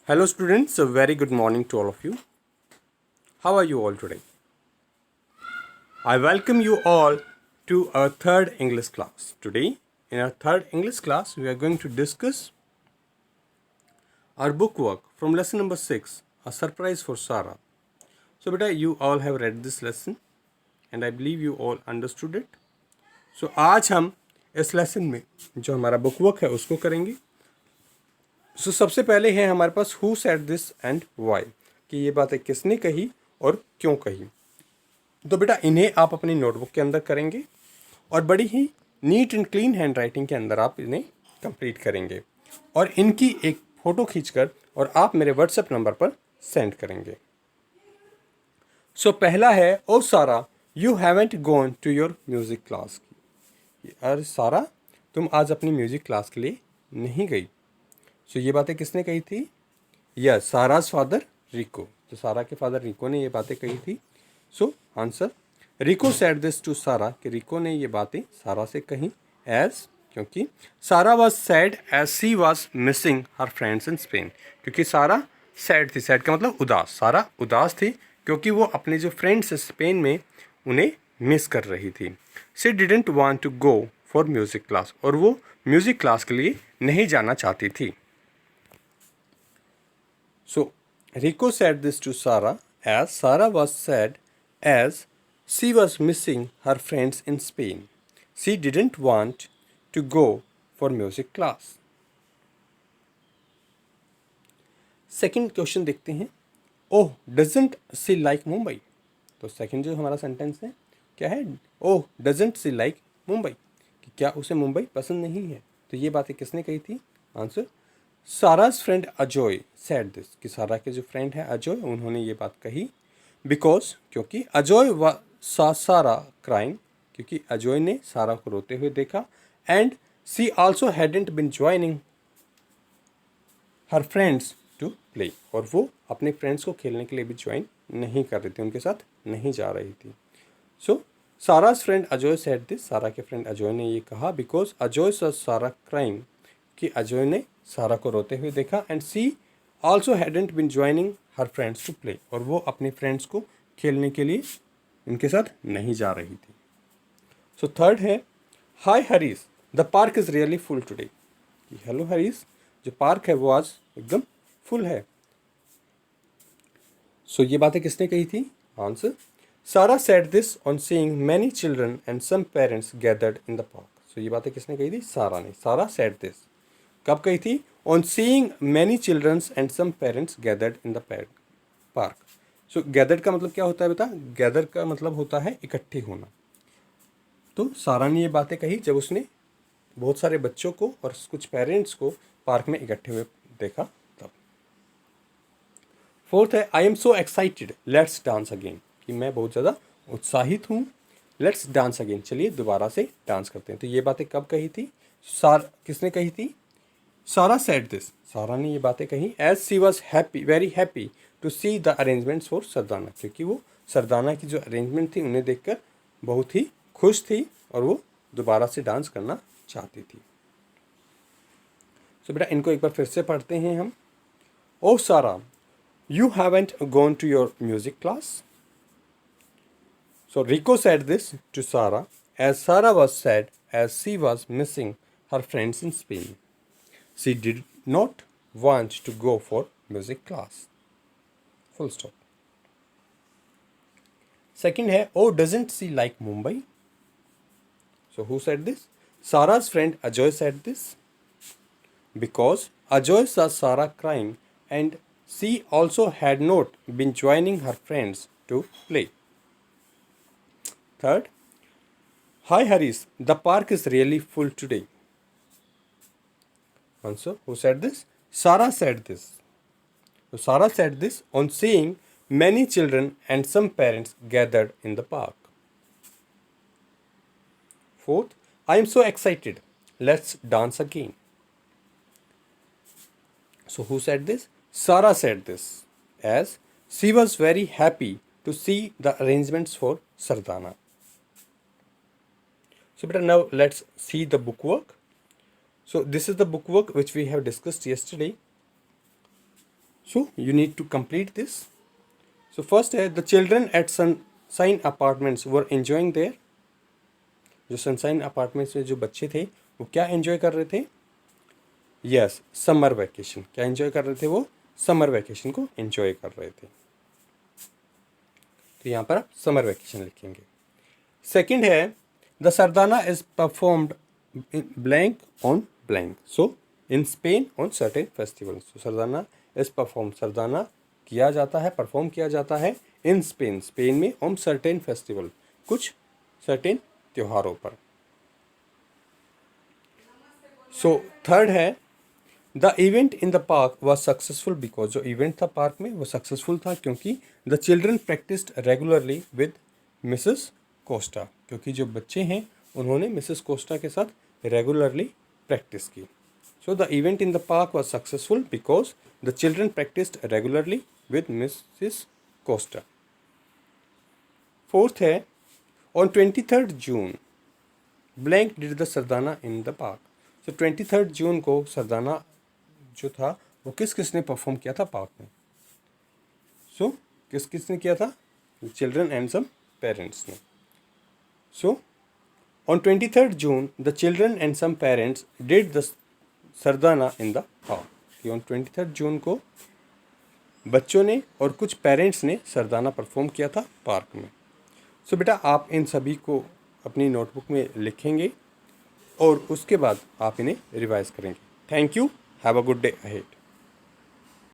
Hello students, a very good morning to all of you. How are you all today? I welcome you all to our third English class. Today, in our third English class, we are going to discuss our book work from lesson number 6, A Surprise for Sarah. So beta, you all have read this lesson and I believe you all understood it. So आज हम इस lesson में जो हमारा book work है उसको करेंगे. सबसे पहले है हमारे पास who said this and why, कि ये बातें किसने कही और क्यों कही. तो बेटा इन्हें आप अपनी नोटबुक के अंदर करेंगे और बड़ी ही neat and clean handwriting के अंदर आप इन्हें कंप्लीट करेंगे और इनकी एक फ़ोटो खींचकर और आप मेरे व्हाट्सएप नंबर पर सेंड करेंगे. पहला है, O Sara you haven't gone to your music class. अरे सारा, तुम आज अपनी म्यूज़िक क्लास के लिए नहीं गई. ये बातें किसने कही थी? यस, साराज फादर रिको. तो सारा के फादर रिको ने ये बातें कही थी. Answer, Rico said this to Sara, कि रिको ने ये बातें सारा से कही. एज, क्योंकि Sara was sad as she was missing her friends in Spain. क्योंकि सारा सैड थी. सैड का मतलब उदास. सारा उदास थी क्योंकि वो अपने जो फ्रेंड्स स्पेन में उन्हें मिस कर रही थी. She didn't want to go for music class, और वो म्यूज़िक क्लास के लिए नहीं जाना चाहती थी. Rico said this to Sarah as Sarah was sad as she was missing her friends in Spain. She didn't want to go for music class. Second question देखते हैं. ओह डजेंट सी लाइक मुंबई. तो second जो हमारा sentence है क्या है? ओह doesn't see like Mumbai, कि क्या उसे मुंबई पसंद नहीं है. तो ये बातें किसने कही थी? Answer, Sara's friend Ajay said this, कि सारा के जो फ्रेंड है अजय, उन्होंने ये बात कही. बिकॉज, क्योंकि अजय व सारा क्राइंग, क्योंकि अजय ने सारा को रोते हुए देखा. And she also hadn't been joining her friends to play, और वो अपने फ्रेंड्स को खेलने के लिए भी ज्वाइन नहीं कर रही थी, उनके साथ नहीं जा रही थी. Sara's friend Ajay said this, Sara के फ्रेंड अजय ने ये कहा. Because Ajay saw Sara crying, कि अजय ने सारा को रोते हुए देखा. And she also hadn't been joining her friends to play, और वो अपने फ्रेंड्स को खेलने के लिए उनके साथ नहीं जा रही थी. थर्ड है, hi Harish the park is really full today. Hello Harish, जो पार्क है वो आज एकदम फुल है. ये बातें किसने कही थी? Answer, Sara said this on seeing many children and some parents gathered in the park. ये बातें किसने कही थी? सारा ने. सारा सेड दिस कब कही थी? On seeing many childrens and some parents gathered in the park. Gathered का मतलब क्या होता है बेटा? गैदर का मतलब होता है इकट्ठे होना. तो सारा ने ये बातें कही जब उसने बहुत सारे बच्चों को और कुछ पेरेंट्स को पार्क में इकट्ठे हुए देखा तब. फोर्थ है, I am so excited let's dance again, कि मैं बहुत ज़्यादा उत्साहित हूँ. लेट्स डांस अगेन, चलिए दोबारा से डांस करते हैं. तो ये बातें कब कही थी? किसने कही थी? सारा सेड दिस, सारा ने ये बातें कही. As she was happy, very happy to see the arrangements for sardana, क्योंकि वो सरदाना की जो अरेंजमेंट थी उन्हें देखकर बहुत ही खुश थी और वो दोबारा से डांस करना चाहती थी. बेटा इनको एक बार फिर से पढ़ते हैं हम. O Sara you haven't gone to your music class. Rico said this to Sarah as Sarah was sad as she was missing her friends in Spain. She did not want to go for music class. Full stop. Second है, oh doesn't she like Mumbai? Who said this? Sarah's friend Ajay said this. Because Ajay saw Sarah crying and she also had not been joining her friends to play. Third, hi Harish, the park is really full today. Answer, who said this? Sarah said this. Sarah said this on seeing many children and some parents gathered in the park. Fourth, I am so excited. Let's dance again. Who said this? Sarah said this as she was very happy to see the arrangements for Sardana. Beta, now let's see the book work. This is the book work which we have discussed yesterday. So you need to complete this. So first है, the children at Sunshine apartments were enjoying there. जो Sunshine apartments में जो बच्चे थे वो क्या enjoy कर रहे थे? Yes, summer vacation. क्या एंजॉय कर रहे थे? वो समर वैकेशन को एंजॉय कर रहे थे. तो यहाँ पर आप समर वैकेशन लिखेंगे. सेकंड है, the Sardana is performed blank on blank. So in Spain on certain festival. So Sardana is perform, Sardana किया जाता है, परफॉर्म किया जाता है इन स्पेन, स्पेन में, ऑन सर्टेन फेस्टिवल, कुछ सर्टेन त्योहारों पर. सो थर्ड है, the event in the park was successful because. जो इवेंट था पार्क में वो सक्सेसफुल था क्योंकि the children practised regularly with Mrs Costa. क्योंकि जो बच्चे हैं उन्होंने मिसेस कोस्टा के साथ रेगुलरली प्रैक्टिस की. So the event in the park was successful because the children practised regularly with Mrs Costa. Fourth है, on 23rd June blank did the Sardana in the park. So 23rd जून को सरदाना जो था वो किसने perform किया था park में? सो किसने किया था? चिल्ड्रन एंड सम पेरेंट्स ने. So on 23rd June the children and some parents did the Sardana in the park. On 23rd जून को बच्चों ने और कुछ पेरेंट्स ने सरदाना परफॉर्म किया था पार्क में. सो बेटा आप इन सभी को अपनी नोटबुक में लिखेंगे और उसके बाद आप इन्हें रिवाइज करेंगे. Thank you. Have a good day ahead.